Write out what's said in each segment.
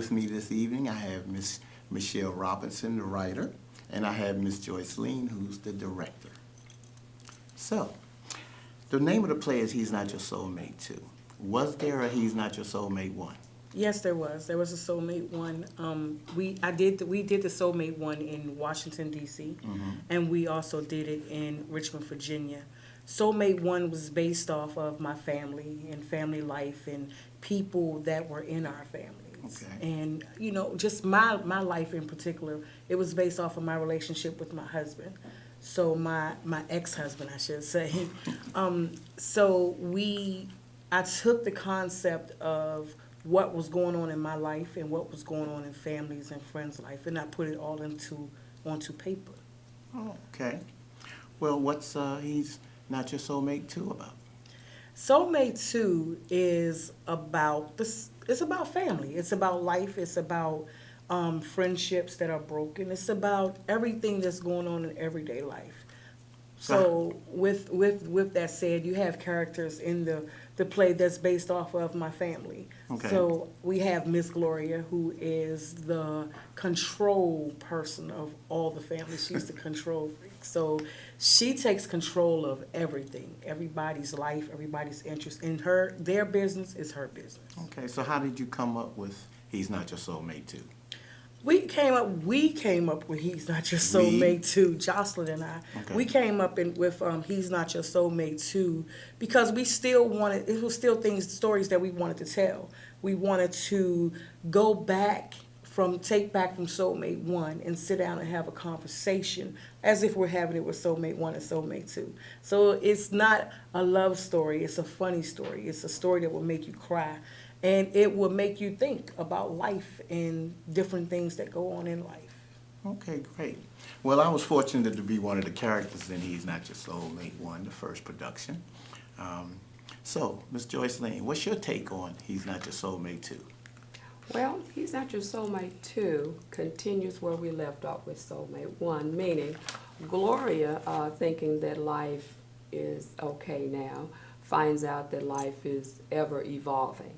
with me this evening, I have Miss Michelle Robinson, the writer, and I have Miss Joyce Lean, who's the director. So, the name of the play is He's Not Your Soulmate 2. Was there a He's Not Your Soulmate 1? Yes, there was. There was a Soulmate one. We did the Soulmate one in Washington D.C. And we also did it in Richmond, Virginia. Soulmate one was based off of my family and family life and people that were in our families. Okay. And just my life in particular. It was based off of my relationship with my husband. So my ex-husband, I should say. I took the concept of what was going on in my life and what was going on in families and friends' life, and I put it all onto paper. Oh, okay. Well, what's He's Not Your Soulmate 2 about? Soulmate 2 is about this. It's about family. It's about life. It's about friendships that are broken. It's about everything that's going on in everyday life. So with that said, you have characters in the play that's based off of my family. Okay. So we have Miss Gloria, who is the control person of all the family. She's the control freak. So she takes control of everything, everybody's life, everybody's interest. In their business is her business. Okay, so how did you come up with He's Not Your Soulmate 2? We came up with He's Not Your Soulmate 2, Jocelyn and I. Okay. We came up with He's Not Your Soulmate 2 because we still wanted, it was still stories that we wanted to tell. We wanted to take back from Soulmate 1 and sit down and have a conversation as if we're having it with Soulmate 1 and Soulmate 2. So it's not a love story, it's a funny story. It's a story that will make you cry. And it will make you think about life and different things that go on in life. Okay, great. Well, I was fortunate to be one of the characters in He's Not Your Soulmate 1, the first production. So, Miss Joyce Lane, what's your take on He's Not Your Soulmate 2? Well, He's Not Your Soulmate 2 continues where we left off with Soulmate 1, meaning Gloria, thinking that life is okay now, finds out that life is ever evolving.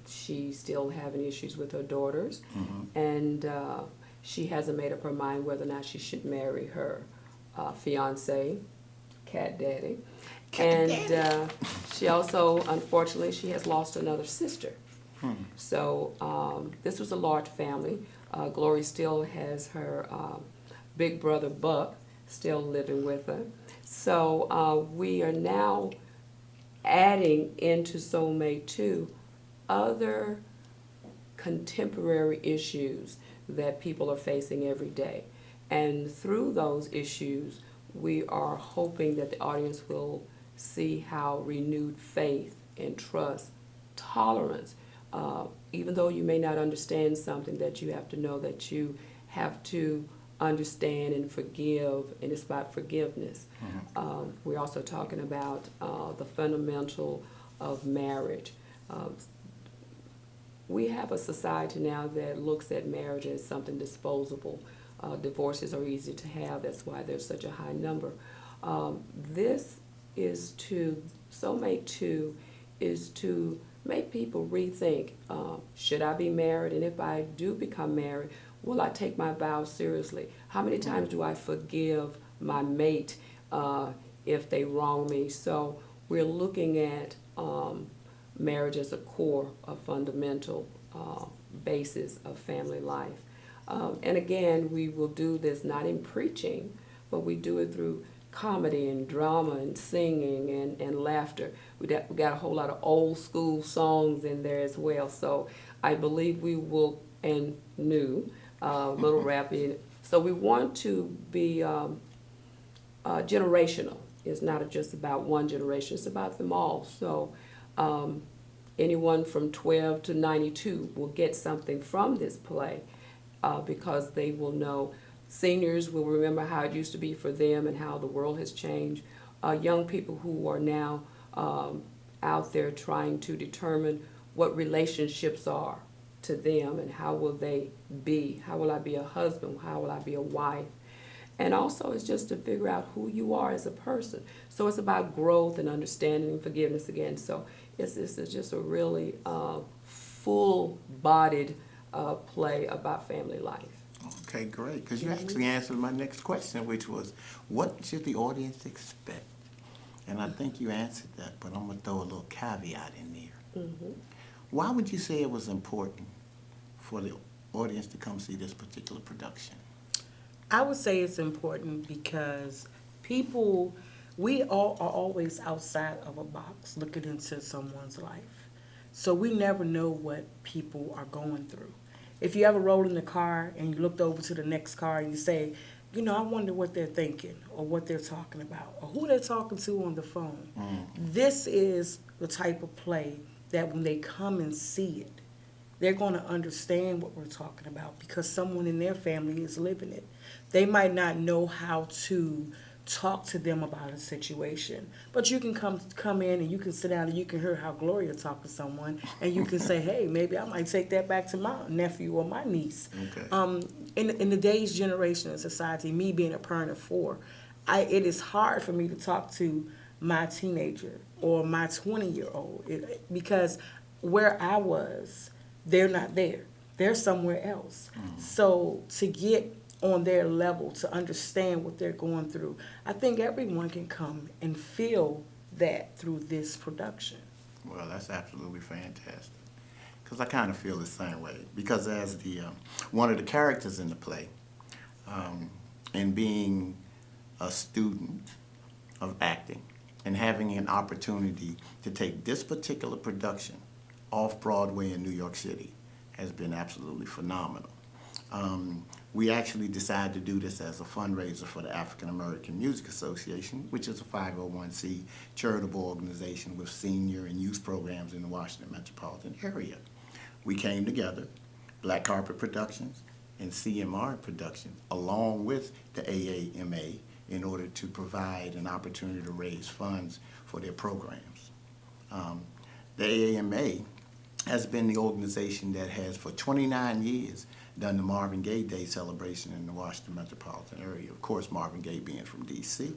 She's still having issues with her daughters, and she hasn't made up her mind whether or not she should marry her fiance, Cat Daddy. She also, unfortunately, she has lost another sister. So this was a large family. Gloria still has her big brother Buck still living with her. So we are now adding into Soulmate 2 other contemporary issues that people are facing every day. And through those issues, we are hoping that the audience will see how renewed faith and trust, tolerance, even though you may not understand something, that you have to know that you have to understand and forgive, and it's about forgiveness. We're also talking about the fundamental of marriage. We have a society now that looks at marriage as something disposable. Divorces are easy to have, that's why there's such a high number. Soulmate 2 is to make people rethink, should I be married? And if I do become married, will I take my vows seriously? How many times do I forgive my mate if they wrong me? So we're looking at marriage as a core, a fundamental basis of family life. And again, we will do this not in preaching, but we do it through comedy and drama and singing and laughter. We got a whole lot of old school songs in there as well. So I believe we will, and new, little rapping. So we want to be generational. It's not just about one generation, it's about them all. So anyone from 12 to 92 will get something from this play because they will know. Seniors will remember how it used to be for them and how the world has changed. Young people who are now out there trying to determine what relationships are to them and how will they be. How will I be a husband? How will I be a wife? And also it's just to figure out who you are as a person. So it's about growth and understanding and forgiveness again. So it's just a really full-bodied play about family life. Okay, great. Because you actually answered my next question, which was, what should the audience expect? And I think you answered that, but I'm going to throw a little caveat in there. Why would you say it was important for the audience to come see this particular production? I would say it's important because people, we all are always outside of a box looking into someone's life. So we never know what people are going through. If you ever roll in the car and you looked over to the next car and you say, you know, I wonder what they're thinking or what they're talking about or who they're talking to on the phone. This is the type of play that when they come and see it, they're going to understand what we're talking about because someone in their family is living it. They might not know how to talk to them about a situation, but you can come in and you can sit down and you can hear how Gloria talked to someone, and you can say, hey, maybe I might take that back to my nephew or my niece. Okay. In today's generation and society, me being a parent of 4, it is hard for me to talk to my teenager or my 20-year-old because where I was, they're not there. They're somewhere else. So to get on their level, to understand what they're going through, I think everyone can come and feel that through this production. Well, that's absolutely fantastic. Because I kind of feel the same way. Because as the one of the characters in the play, and being a student of acting, and having an opportunity to take this particular production off Broadway in New York City has been absolutely phenomenal. We actually decided to do this as a fundraiser for the African American Music Association, which is a 501c charitable organization with senior and youth programs in the Washington metropolitan area. We came together, Black Carpet Productions and CMR Productions, along with the AAMA, in order to provide an opportunity to raise funds for their programs. The AAMA has been the organization that has, for 29 years, done the Marvin Gaye Day celebration in the Washington metropolitan area. Of course, Marvin Gaye being from D.C.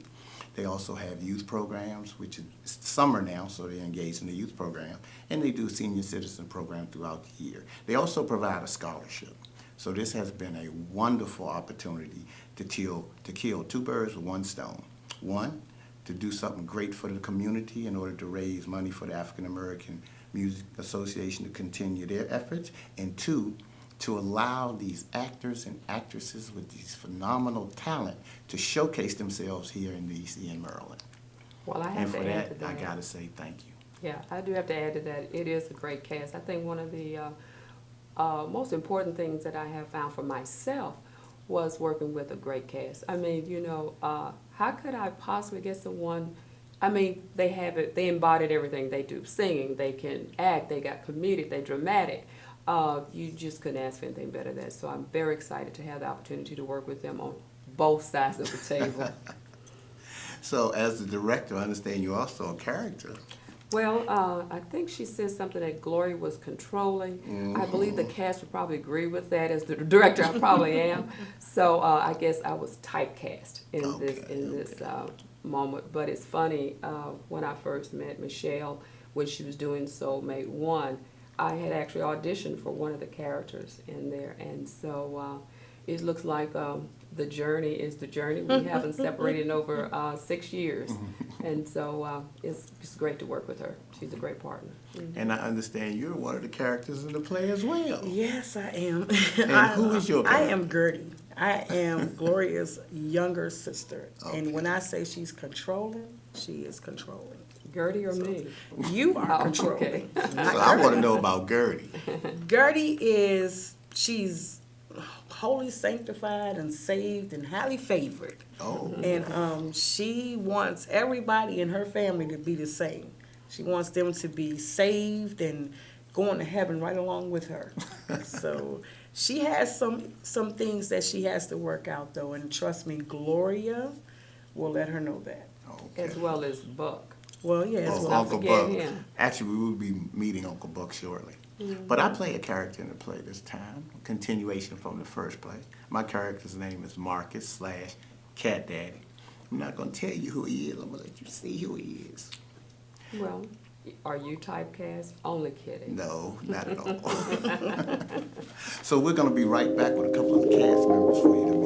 They also have youth programs, which is summer now, so they're engaged in the youth program, and they do senior citizen program throughout the year. They also provide a scholarship. So this has been a wonderful opportunity to kill 2 birds with 1 stone. 1, to do something great for the community in order to raise money for the African American Music Association to continue their efforts, and 2, to allow these actors and actresses with these phenomenal talent to showcase themselves here in D.C. and Maryland. Well, I And have for to add to that, I that. gotta say thank you. Yeah, I do have to add to that. It is a great cast. I think one of the most important things that I have found for myself was working with a great cast. I mean, you know, how could I possibly get someone? I mean, they have it. They embodied everything they do: singing, they can act, they got comedic, they dramatic. You just couldn't ask for anything better than that. So I'm very excited to have the opportunity to work with them on both sides of the table. So as the director, I understand you're also a character. Well, I think she said something that Gloria was controlling. I believe the cast would probably agree with that. As the director, I probably am. So I guess I was typecast in this moment. But it's funny, when I first met Michelle, when she was doing Soulmate 1, I had actually auditioned for one of the characters in there. And so it looks like the journey is the journey. We haven't separated in over 6 years. And so it's great to work with her. She's a great partner. And I understand you're one of the characters in the play as well. Yes, I am. And who is your I character? am Gertie. I am Gloria's younger sister. Okay. And when I say she's controlling, she is controlling. Gertie or me? You are Oh, controlling. okay. So I want to know about Gertie. Gertie she's holy sanctified and saved and highly favored. Oh. And she wants everybody in her family to be the same. She wants them to be saved and going to heaven right along with her. So she has some things that she has to work out, though. And trust me, Gloria will let her know that. Okay. As well as Buck. Well, yes. Oh, well, not Uncle forget Buck. him. Actually, we will be meeting Uncle Buck shortly. But I play a character in the play this time, a continuation from the first play. My character's name is Marcus / Cat Daddy. I'm not going to tell you who he is. I'm going to let you see who he is. Well, Are you typecast? Only kidding. No, not at all. So we're going to be right back with a couple of cast members for you to